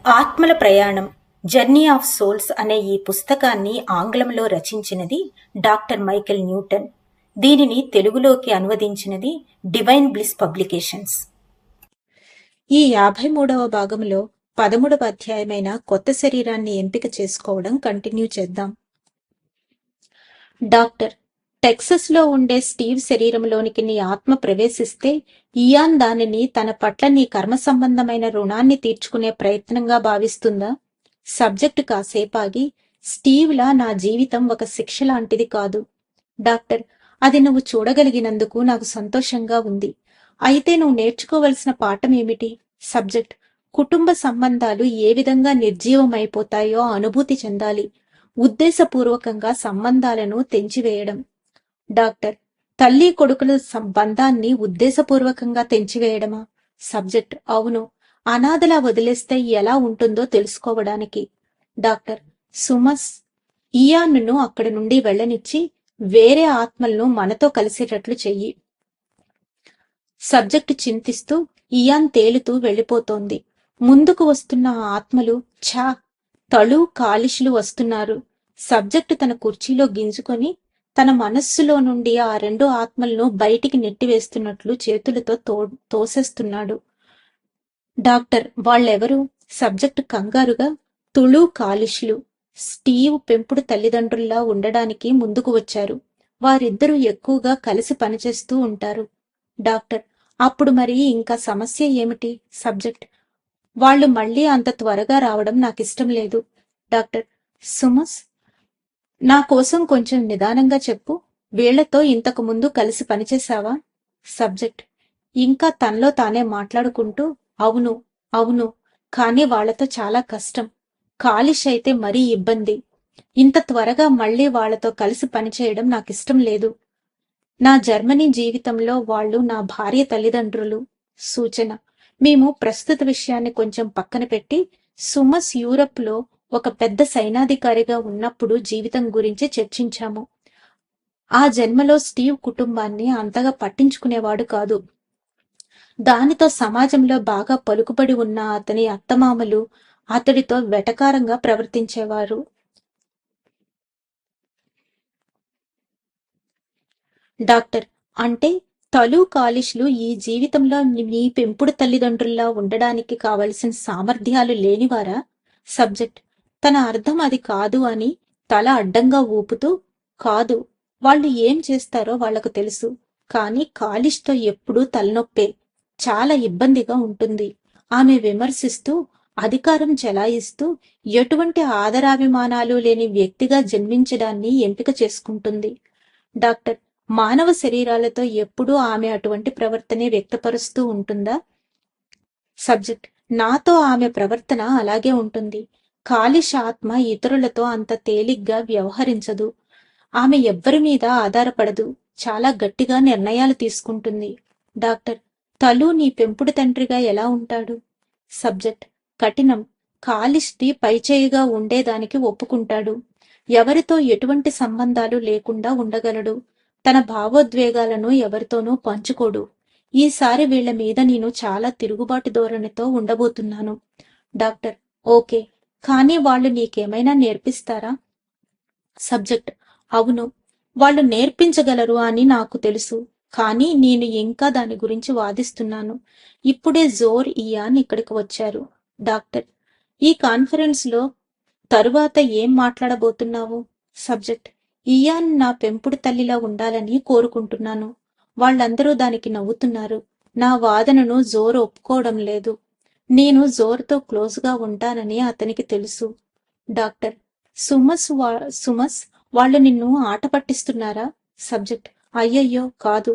ఆత్మల ప్రయాణం journey of souls అనే ఈ పుస్తకాన్ని ఆంగ్లంలో రచించినది డాక్టర్ మైకేల్ న్యూటన్. దీనిని తెలుగులోకి అనువదించినది డివైన్ బ్లిస్ పబ్లికేషన్స్. ఈ 53వ భాగంలో 13వ అధ్యాయమైన కొత్త శరీరాన్ని ఎంపిక చేసుకోవడం కంటిన్యూ చేద్దాం. డాక్టర్, టెక్సస్ లో ఉండే స్టీవ్ శరీరంలోనికి నీ ఆత్మ ప్రవేశిస్తే ఇయాన్ దానిని తన పట్ల నీ కర్మ సంబంధమైన రుణాన్ని తీర్చుకునే ప్రయత్నంగా భావిస్తుందా? సబ్జెక్టు కాసేపాగి, స్టీవ్లా నా జీవితం ఒక శిక్ష లాంటిది కాదు. డాక్టర్, అది నువ్వు చూడగలిగినందుకు నాకు సంతోషంగా ఉంది. అయితే నువ్వు నేర్చుకోవలసిన పాఠం ఏమిటి? సబ్జెక్ట్, కుటుంబ సంబంధాలు ఏ విధంగా నిర్జీవమైపోతాయో అనుభూతి చెందాలి. ఉద్దేశపూర్వకంగా సంబంధాలను తెంచివేయడం. డాక్టర్, తల్లి కొడుకుల బంధాన్ని ఉద్దేశపూర్వకంగా తెంచివేయడమా? సబ్జెక్ట్, అవును. అనాథలా వదిలేస్తే ఎలా ఉంటుందో తెలుసుకోవడానికి. డాక్టర్, సుమస్, ఇయాన్ను అక్కడి నుండి వెళ్ళనిచ్చి వేరే ఆత్మలను మనతో కలిసేటట్లు చెయ్యి. సబ్జెక్టు చింతిస్తూ, ఇయాన్ తేలుతూ వెళ్ళిపోతోంది. ముందుకు వస్తున్న ఆత్మలు ఛా, తళు కాలిష్లు వస్తున్నారు. సబ్జెక్టు తన కుర్చీలో గింజుకొని తన మనస్సులో నుండి ఆ రెండు ఆత్మలను బయటికి నెట్టివేస్తున్నట్లు చేతులతో తోసేస్తున్నాడు. డాక్టర్, వాళ్ళెవరు? సబ్జెక్టు కంగారుగా, తుళు కాలిష్లు. స్టీవ్ పెంపుడు తల్లిదండ్రుల్లా ఉండడానికి ముందుకు వచ్చారు. వారిద్దరూ ఎక్కువగా కలిసి పనిచేస్తూ ఉంటారు. డాక్టర్, అప్పుడు మరి ఇంకా సమస్య ఏమిటి? సబ్జెక్ట్, వాళ్ళు మళ్ళీ అంత త్వరగా రావడం నాకిష్టం లేదు. డాక్టర్, సుమస్, నా కోసం కొంచెం నిదానంగా చెప్పు. వీళ్లతో ఇంతకు ముందు కలిసి పనిచేశావా? సబ్జెక్ట్, ఇంకా తనలో తానే మాట్లాడుకుంటూ, అవును అవును, కానీ వాళ్లతో చాలా కష్టం. కాలిష్ అయితే మరీ ఇబ్బంది. ఇంత త్వరగా మళ్లీ వాళ్లతో కలిసి పనిచేయడం నాకిష్టం లేదు. నా జర్మనీ జీవితంలో వాళ్ళు నా భార్య తల్లిదండ్రులు. సూచన, మేము ప్రస్తుత విషయాన్ని కొంచెం పక్కన పెట్టి సుమస్ యూరప్ లో ఒక పెద్ద సైనాధికారిగా ఉన్నప్పుడు జీవితం గురించి చర్చించాము. ఆ జన్మలో స్టీవ్ కుటుంబాన్ని అంతగా పట్టించుకునేవాడు కాదు. దానితో సమాజంలో బాగా పలుకుబడి ఉన్న అతని అత్తమామలు అతడితో వెటకారంగా ప్రవర్తించేవారు. డాక్టర్, అంటే తలు కాలిష్లు ఈ జీవితంలో నీ పెంపుడు తల్లిదండ్రుల్లా ఉండడానికి కావలసిన సామర్థ్యాలు లేనివారా? సబ్జెక్ట్, తన అర్థం అది కాదు అని తల అడ్డంగా ఊపుతూ, కాదు, వాళ్ళు ఏం చేస్తారో వాళ్లకు తెలుసు. కానీ కాలిష్తో ఎప్పుడూ తలనొప్పే, చాలా ఇబ్బందిగా ఉంటుంది. ఆమె విమర్శిస్తూ, అధికారం చెలాయిస్తూ, ఎటువంటి ఆదరాభిమానాలు లేని వ్యక్తిగా జన్మించడాన్ని ఎంపిక చేసుకుంటుంది. డాక్టర్, మానవ శరీరాలతో ఎప్పుడూ ఆమె అటువంటి ప్రవర్తనే వ్యక్తపరుస్తూ ఉంటుందా? సబ్జెక్ట్, నాతో ఆమె ప్రవర్తన అలాగే ఉంటుంది. కాలిష్ ఆత్మ ఇతరులతో అంత తేలిగ్గా వ్యవహరించదు. ఆమె ఎవ్వరి మీద ఆధారపడదు. చాలా గట్టిగా నిర్ణయాలు తీసుకుంటుంది. డాక్టర్, తలు నీ పెంపుడు తండ్రిగా ఎలా ఉంటాడు? సబ్జెక్ట్, కఠినం. కాలిష్ది పైచేయిగా ఉండేదానికి ఒప్పుకుంటాడు. ఎవరితో ఎటువంటి సంబంధాలు లేకుండా ఉండగలడు. తన భావోద్వేగాలను ఎవరితోనూ పంచుకోడు. ఈసారి వీళ్ల మీద నేను చాలా తిరుగుబాటు ధోరణితో ఉండబోతున్నాను. డాక్టర్, ఓకే, కానీ వాళ్ళు నీకేమైనా నేర్పిస్తారా? సబ్జెక్ట్, అవును, వాళ్ళు నేర్పించగలరు అని నాకు తెలుసు. కానీ నేను ఇంకా దాని గురించి వాదిస్తున్నాను. ఇప్పుడే జోర్ ఇయాన్ ఇక్కడికి వచ్చారు. డాక్టర్, ఈ కాన్ఫరెన్స్ లో తరువాత ఏం మాట్లాడబోతున్నావు? సబ్జెక్ట్, ఇయాన్ నా పెంపుడు తల్లిలా ఉండాలని కోరుకుంటున్నాను. వాళ్ళందరూ దానికి నవ్వుతున్నారు. నా వాదనను జోర్ ఒప్పుకోవడం లేదు. నేను జోర్తో క్లోజ్గా ఉంటానని అతనికి తెలుసు. డాక్టర్, సుమస్, వాళ్ళు నిన్ను ఆట పట్టిస్తున్నారా? సబ్జెక్ట్, అయ్యయ్యో కాదు,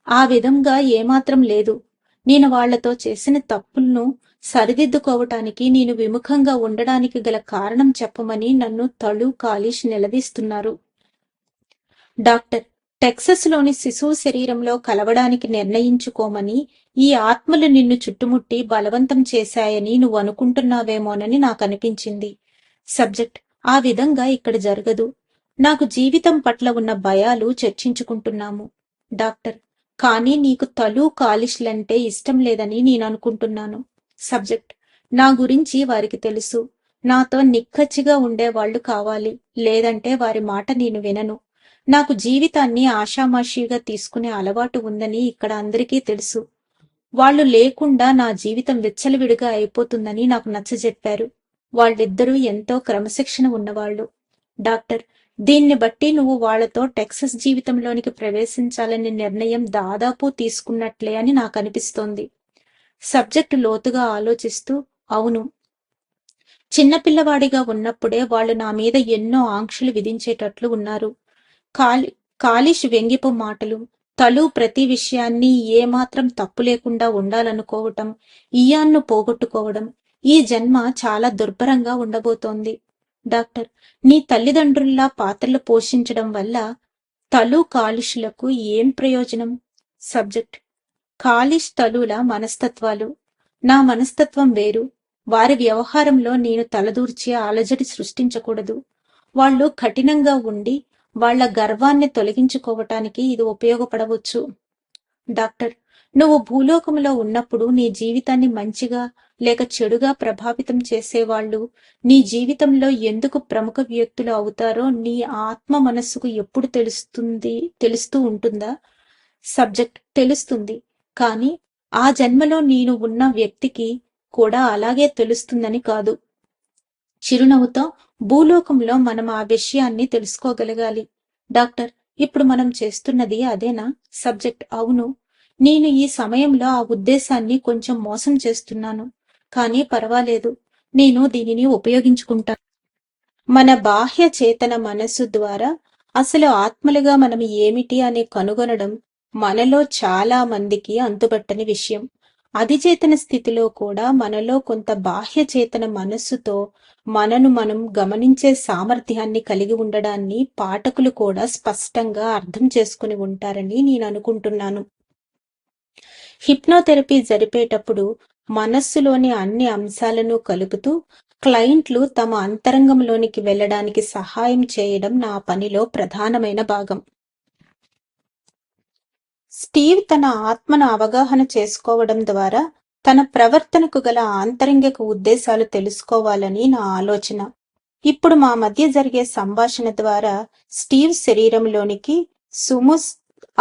ఆ విధంగా ఏమాత్రం లేదు. నేను వాళ్లతో చేసిన తప్పులను సరిదిద్దుకోవటానికి, నేను విముఖంగా ఉండడానికి గల కారణం చెప్పమని నన్ను తళు కాలిష్ నిలదీస్తున్నారు. డాక్టర్, టెక్సస్ లోని శిశువు శరీరంలో కలవడానికి నిర్ణయించుకోమని ఈ ఆత్మలు నిన్ను చుట్టుముట్టి బలవంతం చేశాయని నువ్వు అనుకుంటున్నావేమోనని నాకు అనిపించింది. సబ్జెక్ట్, ఆ విధంగా ఇక్కడ జరగదు. నాకు జీవితం పట్ల ఉన్న భయాలు చర్చించుకుంటున్నాము. డాక్టర్, కానీ నీకు తలు కాలిష్లంటే ఇష్టం లేదని నేను అనుకుంటున్నాను. సబ్జెక్ట్, నా గురించి వారికి తెలుసు. నాతో నిక్కచ్చిగా ఉండేవాళ్లు కావాలి. లేదంటే వారి మాట నేను వినను. నాకు జీవితాన్ని ఆషామాషీగా తీసుకునే అలవాటు ఉందని ఇక్కడ అందరికీ తెలుసు. వాళ్ళు లేకుండా నా జీవితం విచ్చలవిడిగా అయిపోతుందని నాకు నచ్చజెప్పారు. వాళ్ళిద్దరూ ఎంతో క్రమశిక్షణ ఉన్నవాళ్లు. డాక్టర్, దీన్ని బట్టి నువ్వు వాళ్లతో టెక్సస్ జీవితంలోనికి ప్రవేశించాలనే నిర్ణయం దాదాపు తీసుకున్నట్లే అని నాకనిపిస్తోంది. సబ్జెక్టు లోతుగా ఆలోచిస్తూ, అవును. చిన్నపిల్లవాడిగా ఉన్నప్పుడే వాళ్ళు నా మీద ఎన్నో ఆంక్షలు విధించేటట్లు ఉన్నారు. కాలిష్ వ్యంగ్యపు మాటలు, తలు ప్రతి విషయాన్ని ఏమాత్రం తప్పు లేకుండా ఉండాలనుకోవటం, ఇయాన్ను పోగొట్టుకోవడం. ఈ జన్మ చాలా దుర్భరంగా ఉండబోతోంది. డాక్టర్, నీ తల్లిదండ్రుల్లా పాత్రలు పోషించడం వల్ల తలు కాలిష్లకు ఏం ప్రయోజనం? సబ్జెక్ట్, కాలిష్ తలుల మనస్తత్వాలు. నా మనస్తత్వం వేరు. వారి వ్యవహారంలో నేను తలదూర్చి అలజడి సృష్టించకూడదు. వాళ్ళు కఠినంగా ఉండి వాళ్ల గర్వాన్ని తొలగించుకోవటానికి ఇది ఉపయోగపడవచ్చు. డాక్టర్, నువ్వు భూలోకంలో ఉన్నప్పుడు నీ జీవితాన్ని మంచిగా లేక చెడుగా ప్రభావితం చేసేవాళ్లు నీ జీవితంలో ఎందుకు ప్రముఖ వ్యక్తులు అవుతారో నీ ఆత్మ మనస్సుకు ఎప్పుడు తెలుస్తూ ఉంటుందా? సబ్జెక్ట్, తెలుస్తుంది. కానీ ఆ జన్మలో నేను ఉన్న వ్యక్తికి కూడా అలాగే తెలుస్తుందని కాదు. చిరునవ్వుతో, భూలోకంలో మనం ఆ విషయాన్ని తెలుసుకోగలగాలి. డాక్టర్, ఇప్పుడు మనం చేస్తున్నది అదేనా? సబ్జెక్ట్, అవును. నేను ఈ సమయంలో ఆ ఉద్దేశాన్ని కొంచెం మోసం చేస్తున్నాను. కానీ పర్వాలేదు, నేను దీనిని ఉపయోగించుకుంటాను. మన బాహ్య చేతన మనస్సు ద్వారా అసలు ఆత్మలుగా మనం ఏమిటి అని కనుగొనడం మనలో చాలా మందికి అంతుబట్టని విషయం. అధిచేతన స్థితిలో కూడా మనలో కొంత బాహ్య చేతన మనస్సుతో మనను మనం గమనించే సామర్థ్యాన్ని కలిగి ఉండడాన్ని పాఠకులు కూడా స్పష్టంగా అర్థం చేసుకుని ఉంటారని నేను అనుకుంటున్నాను. హిప్నోథెరపీ జరిపేటప్పుడు మనస్సులోని అన్ని అంశాలను కలుపుతూ క్లయింట్లు తమ అంతరంగంలోనికి వెళ్ళడానికి సహాయం చేయడం నా పనిలో ప్రధానమైన భాగం. స్టీవ్ తన ఆత్మను అవగాహన చేసుకోవడం ద్వారా తన ప్రవర్తనకు గల ఆంతరంగిక ఉద్దేశాలు తెలుసుకోవాలని నా ఆలోచన. ఇప్పుడు మా మధ్య జరిగే సంభాషణ ద్వారా స్టీవ్ శరీరంలోనికి సుముస్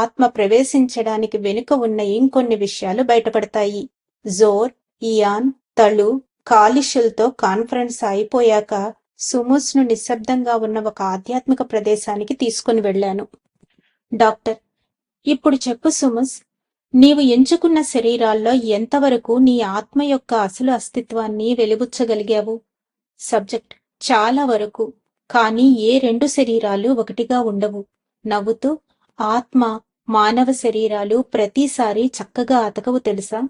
ఆత్మ ప్రవేశించడానికి వెనుక ఉన్న ఇంకొన్ని విషయాలు బయటపడతాయి. జోర్, ఇయాన్, తళు, కాలిషులతో కాన్ఫరెన్స్ అయిపోయాక సుముస్ ను నిశ్శబ్దంగా ఉన్న ఒక ఆధ్యాత్మిక ప్రదేశానికి తీసుకుని వెళ్లాను. డాక్టర్, ఇప్పుడు చెప్పు సుముస్, నీవు ఎంచుకున్న శరీరాల్లో ఎంతవరకు నీ ఆత్మ యొక్క అసలు అస్తిత్వాన్ని వెలిబుచ్చగలిగావు? సబ్జెక్ట్, చాలా వరకు. కానీ ఏ రెండు శరీరాలు ఒకటిగా ఉండవు. నవ్వుతూ, ఆత్మ, మానవ శరీరాలు ప్రతిసారి చక్కగా అతకవు తెలుసా?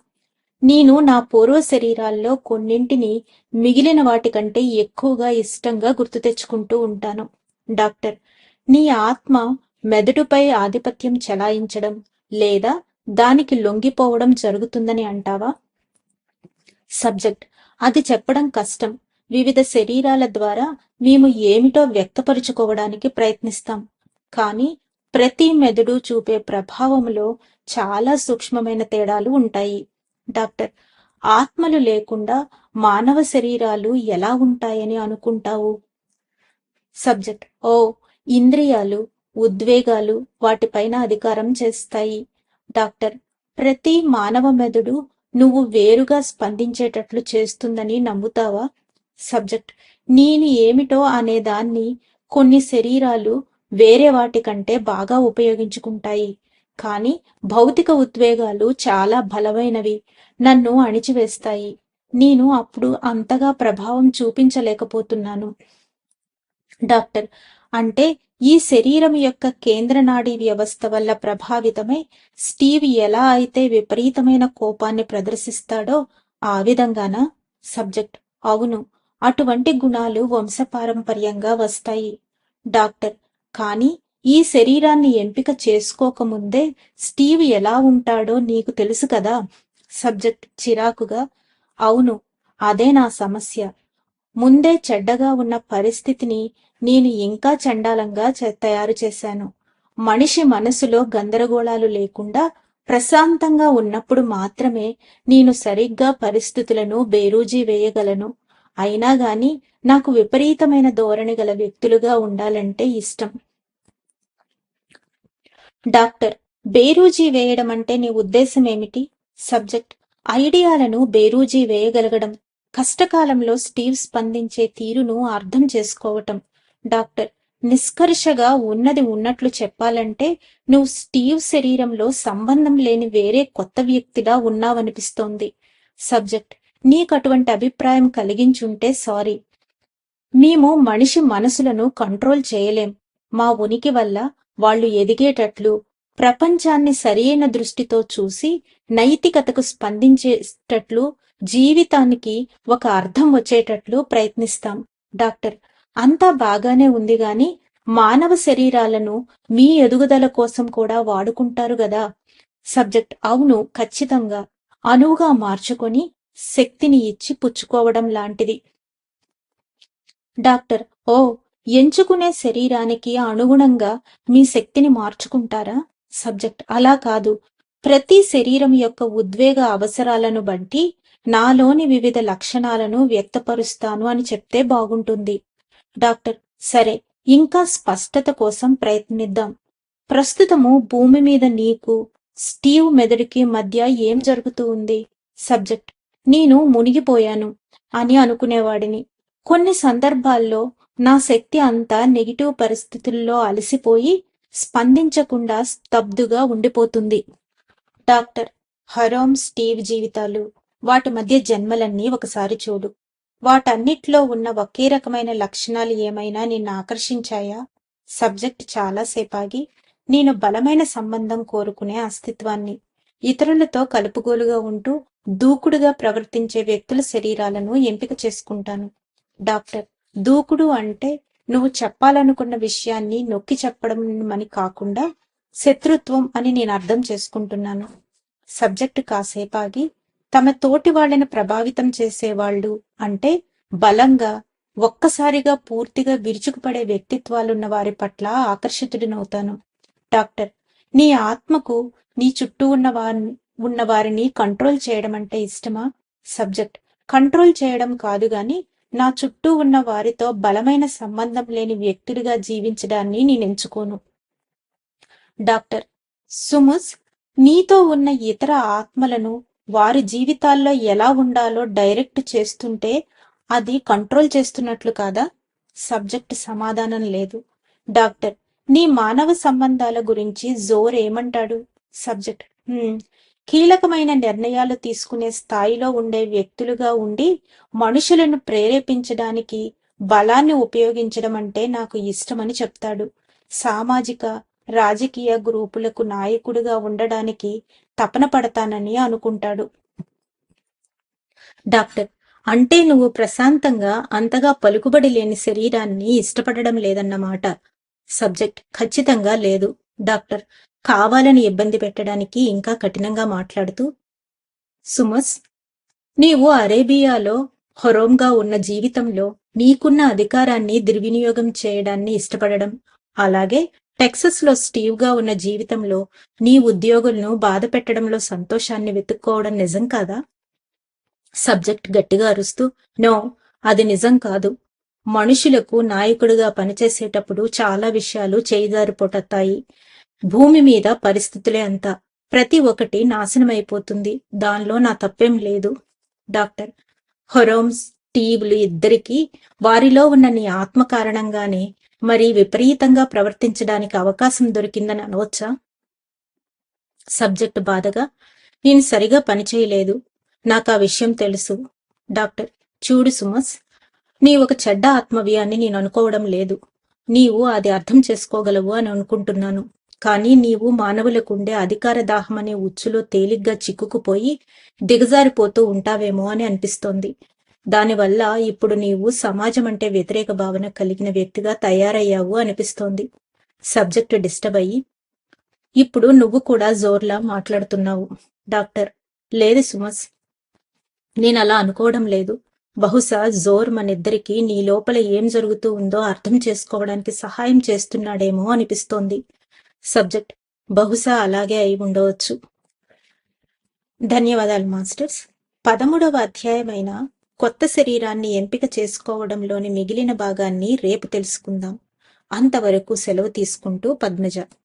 నేను నా పూర్వ శరీరాల్లో కొన్నింటిని మిగిలిన వాటికంటే ఎక్కువగా ఇష్టంగా గుర్తు తెచ్చుకుంటూ ఉంటాను. డాక్టర్, నీ ఆత్మ మెదడుపై ఆధిపత్యం చెలాయించడం లేదా దానికి లొంగిపోవడం జరుగుతుందని అంటావా? సబ్జెక్ట్, అది చెప్పడం కష్టం. వివిధ శరీరాల ద్వారా మేము ఏమిటో వ్యక్తపరుచుకోవడానికి ప్రయత్నిస్తాం. కానీ ప్రతి మెదడు చూపే ప్రభావంలో చాలా సూక్ష్మమైన తేడాలు ఉంటాయి. డాక్టర్, ఆత్మలు లేకుండా మానవ శరీరాలు ఎలా ఉంటాయని అనుకుంటావు? సబ్జెక్ట్, ఇంద్రియాలు, ఉద్వేగాలు వాటిపైన అధికారం చేస్తాయి. డాక్టర్, ప్రతి మానవ మెదడు నువ్వు వేరుగా స్పందించేటట్లు చేస్తుందని నమ్ముతావా? సబ్జెక్ట్, నేను ఏమిటో అనేదాన్ని కొన్ని శరీరాలు వేరే వాటి కంటే బాగా ఉపయోగించుకుంటాయి. కానీ భౌతిక ఉద్వేగాలు చాలా బలమైనవి, నన్ను అణిచివేస్తాయి. నేను అప్పుడు అంతగా ప్రభావం చూపించలేకపోతున్నాను. డాక్టర్, అంటే ఈ శరీరం యొక్క కేంద్ర నాడీ వ్యవస్థ వల్ల ప్రభావితమై స్టీవ్ ఎలా అయితే విపరీతమైన కోపాన్ని ప్రదర్శిస్తాడో ఆ విధంగానా? సబ్జెక్ట్, అవును. అటువంటి గుణాలు వంశపారంపర్యంగా వస్తాయి. డాక్టర్, కానీ ఈ శరీరాన్ని ఎంపిక చేసుకోకముందే స్టీవ్ ఎలా ఉంటాడో నీకు తెలుసు కదా? సబ్జెక్ట్ చిరాకుగా, అవును, అదే నా సమస్య. ముందే చెడ్డగా ఉన్న పరిస్థితిని నేను ఇంకా చండాలంగా తయారు చేశాను. మనిషి మనసులో గందరగోళాలు లేకుండా ప్రశాంతంగా ఉన్నప్పుడు మాత్రమే నేను సరిగ్గా పరిస్థితులను బేరూజీ వేయగలను. అయినా గాని నాకు విపరీతమైన ధోరణి గల వ్యక్తులుగా ఉండాలంటే ఇష్టం. డాక్టర్: బేరూజీ వేయడం అంటే నీ ఉద్దేశం ఏమిటి? సబ్జెక్ట్: ఐడియాలను బేరూజీ వేయగలగడం, కష్టకాలంలో స్టీవ్ స్పందించే తీరును అర్థం చేసుకోవటం. డాక్టర్: నిష్కర్షగా ఉన్నది ఉన్నట్లు చెప్పాలంటే నువ్వు స్టీవ్ శరీరంలో సంబంధం లేని వేరే కొత్త వ్యక్తిలా ఉన్నావనిపిస్తోంది. సబ్జెక్ట్: నీకు అటువంటి అభిప్రాయం కలిగించుంటే సారీ. మేము మనిషి మనసులను కంట్రోల్ చేయలేం. మా ఉనికి వల్ల వాళ్ళు ఎదిగేటట్లు, ప్రపంచాన్ని సరియైన దృష్టితో చూసి నైతికతకు స్పందించేటట్లు, జీవితానికి ఒక అర్థం వచ్చేటట్లు ప్రయత్నిస్తాం. డాక్టర్: అంతా బాగానే ఉంది గాని మానవ శరీరాలను మీ ఎదుగుదల కోసం కూడా వాడుకుంటారు గదా. సబ్జెక్ట్: అవును, ఖచ్చితంగా. అనువుగా మార్చుకొని శక్తిని ఇచ్చి పుచ్చుకోవడం లాంటిది. డాక్టర్: ఓ, ఎంచుకునే శరీరానికి అనుగుణంగా మీ శక్తిని మార్చుకుంటారా? సబ్జెక్ట్: అలా కాదు. ప్రతి శరీరం యొక్క ఉద్వేగ అవసరాలను బట్టి నాలోని వివిధ లక్షణాలను వ్యక్తపరుస్తాను అని చెప్తే బాగుంటుంది. డాక్టర్: సరే, ఇంకా స్పష్టత కోసం ప్రయత్నిద్దాం. ప్రస్తుతము భూమి మీద నీకు, స్టీవ్ మెదడుకి మధ్య ఏం జరుగుతూ ఉంది? సబ్జెక్ట్: నేను మునిగిపోయాను అని అనుకునేవాడిని. కొన్ని సందర్భాల్లో నా శక్తి అంతా నెగిటివ్ పరిస్థితుల్లో అలసిపోయి స్పందించకుండా స్తబ్దుగా ఉండిపోతుంది. డాక్టర్: హరోమ్, స్టీవ్ జీవితాలు, వాటి మధ్య జన్మలన్నీ ఒకసారి చూడు. వాటన్నిట్లో ఉన్న ఒకే రకమైన లక్షణాలు ఏమైనా నిన్ను ఆకర్షించాయా? సబ్జెక్ట్ చాలాసేపాగి: నేను బలమైన సంబంధం కోరుకునే అస్తిత్వాన్ని, ఇతరులతో కలుపుగోలుగా ఉంటూ దూకుడుగా ప్రవర్తించే వ్యక్తుల శరీరాలను ఎంపిక చేసుకుంటాను. డాక్టర్: దూకుడు అంటే నువ్వు చెప్పాలనుకున్న విషయాన్ని నొక్కి చెప్పడం అని కాకుండా శత్రుత్వం అని నేను అర్థం చేసుకుంటున్నాను. సబ్జెక్టు కాసేపాగి: తమ తోటి వాళ్ళని ప్రభావితం చేసేవాళ్ళు అంటే బలంగా, ఒక్కసారిగా పూర్తిగా విరుచుకుపడే వ్యక్తిత్వాలున్న వారి పట్ల ఆకర్షితుడినవుతాను. డాక్టర్: నీ ఆత్మకు నీ చుట్టూ ఉన్న వారిని కంట్రోల్ చేయడం అంటే ఇష్టమా? సబ్జెక్ట్: కంట్రోల్ చేయడం కాదు గాని నా చుట్టూ ఉన్న వారితో బలమైన సంబంధం లేని వ్యక్తులుగా జీవించడాన్ని నేను ఎంచుకోను. డాక్టర్: సుముస్, నీతో ఉన్న ఇతర ఆత్మలను వారి జీవితాల్లో ఎలా ఉండాలో డైరెక్ట్ చేస్తుంటే అది కంట్రోల్ చేస్తున్నట్లు కాదా? సబ్జెక్ట్ సమాధానం లేదు. డాక్టర్: నీ మానవ సంబంధాల గురించి జోర్ ఏమంటాడు? సబ్జెక్ట్: కీలకమైన నిర్ణయాలు తీసుకునే స్థాయిలో ఉండే వ్యక్తులుగా ఉండి మనుషులను ప్రేరేపించడానికి బలాన్ని ఉపయోగించడం అంటే నాకు ఇష్టమని చెప్తాడు. సామాజిక, రాజకీయ గ్రూపులకు నాయకుడిగా ఉండడానికి తపన పడతానని అనుకుంటాడు. డాక్టర్: అంటే నువ్వు ప్రశాంతంగా, అంతగా పలుకుబడి లేని శరీరాన్ని ఇష్టపడడం లేదన్నమాట. సబ్జెక్ట్: ఖచ్చితంగా లేదు. డాక్టర్ కావాలని ఇబ్బంది పెట్టడానికి ఇంకా కఠినంగా మాట్లాడుతూ: సుమస్, నీవు అరేబియాలో హొరోమ్గా ఉన్న జీవితంలో నీకున్న అధికారాన్ని దుర్వినియోగం చేయడాన్ని ఇష్టపడడం, అలాగే టెక్సస్లో స్టీవ్గా ఉన్న జీవితంలో నీ ఉద్యోగులను బాధ పెట్టడంలో సంతోషాన్ని వెతుక్కోవడం నిజం కాదా? సబ్జెక్ట్ గట్టిగా అరుస్తూ: నో, అది నిజం కాదు. మనుషులకు నాయకుడిగా పనిచేసేటప్పుడు చాలా విషయాలు చేయిదారిపోతాయి. భూమి మీద పరిస్థితులే అంతా. ప్రతి ఒక్కటి నాశనమైపోతుంది. దానిలో నా తప్పేం లేదు. డాక్టర్: హొరోమ్స్, స్టీవ్లు ఇద్దరికీ వారిలో ఉన్న నీ ఆత్మ కారణంగానే మరి విపరీతంగా ప్రవర్తించడానికి అవకాశం దొరికిందని అనవచ్చా? సబ్జెక్ట్ బాధగా: నేను సరిగా పనిచేయలేదు. నాకు ఆ విషయం తెలుసు. డాక్టర్: చూడు సుమస్, నీ ఒక చెడ్డ ఆత్మవి అని నేను అనుకోవడం లేదు. నీవు అది అర్థం చేసుకోగలవు అని అనుకుంటున్నాను. కానీ నీవు మానవులకుండే అధికార దాహం అనే ఉచ్చులో తేలిగ్గా చిక్కుకుపోయి దిగజారిపోతూ ఉంటావేమో అని అనిపిస్తోంది. దానివల్ల ఇప్పుడు నీవు సమాజం అంటే వ్యతిరేక భావన కలిగిన వ్యక్తిగా తయారయ్యావు అనిపిస్తోంది. సబ్జెక్ట్ డిస్టర్బ్ అయ్యి: ఇప్పుడు నువ్వు కూడా జోర్లా మాట్లాడుతున్నావు. డాక్టర్: లేదు సుమస్, నేను అలా అనుకోవడం లేదు. బహుశా జోర్ మనిద్దరికీ నీ లోపల ఏం జరుగుతూ ఉందో అర్థం చేసుకోవడానికి సహాయం చేస్తున్నాడేమో అనిపిస్తోంది. సబ్జెక్ట్: బహుశా అలాగే అయి ఉండవచ్చు. ధన్యవాదాలు మాస్టర్స్. 13వ అధ్యాయమైన కొత్త శరీరాన్ని ఎంపిక చేసుకోవడంలోని మిగిలిన భాగాన్ని రేపు తెలుసుకుందాం. అంతవరకు సెలవు తీసుకుంటూ పద్మజ.